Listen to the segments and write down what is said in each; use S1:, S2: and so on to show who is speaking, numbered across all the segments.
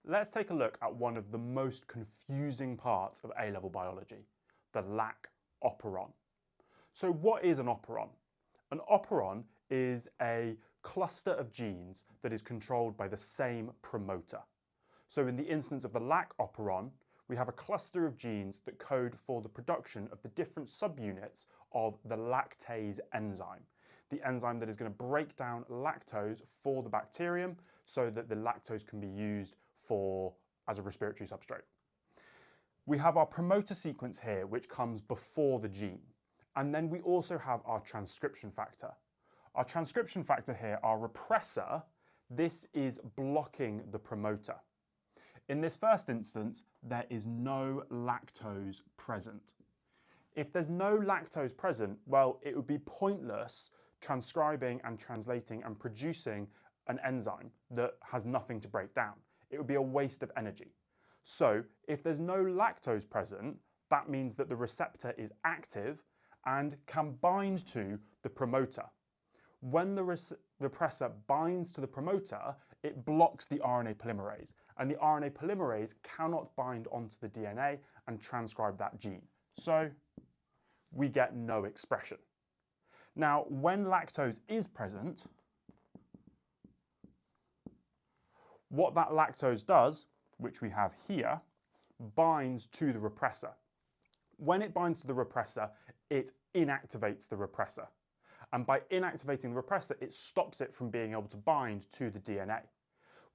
S1: Let's take a look at one of the most confusing parts of A-level biology, the lac operon. So what is an operon? An operon is a cluster of genes that is controlled by the same promoter. So in the instance of the lac operon, we have a cluster of genes that code for the production of the different subunits of the lactase enzyme, the enzyme that is going to break down lactose for the bacterium so that the lactose can be used as a respiratory substrate. We have our promoter sequence here, which comes before the gene. And then we also have our transcription factor. Our transcription factor here, our repressor, this is blocking the promoter. In this first instance, there is no lactose present. If there's no lactose present, well, it would be pointless transcribing and translating and producing an enzyme that has nothing to break down. It would be a waste of energy. So if there's no lactose present, that means that the receptor is active and can bind to the promoter. When the repressor binds to the promoter, it blocks the RNA polymerase, and the RNA polymerase cannot bind onto the DNA and transcribe that gene. So we get no expression. Now, when lactose is present, what that lactose does, which we have here, binds to the repressor. When it binds to the repressor, it inactivates the repressor. And by inactivating the repressor, it stops it from being able to bind to the DNA.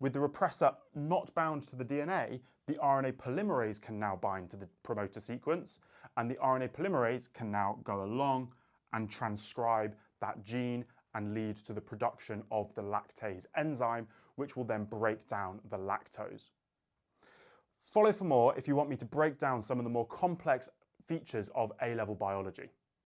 S1: With the repressor not bound to the DNA, the RNA polymerase can now bind to the promoter sequence, and the RNA polymerase can now go along and transcribe that gene and lead to the production of the lactase enzyme, which will then break down the lactose. Follow for more if you want me to break down some of the more complex features of A-level biology.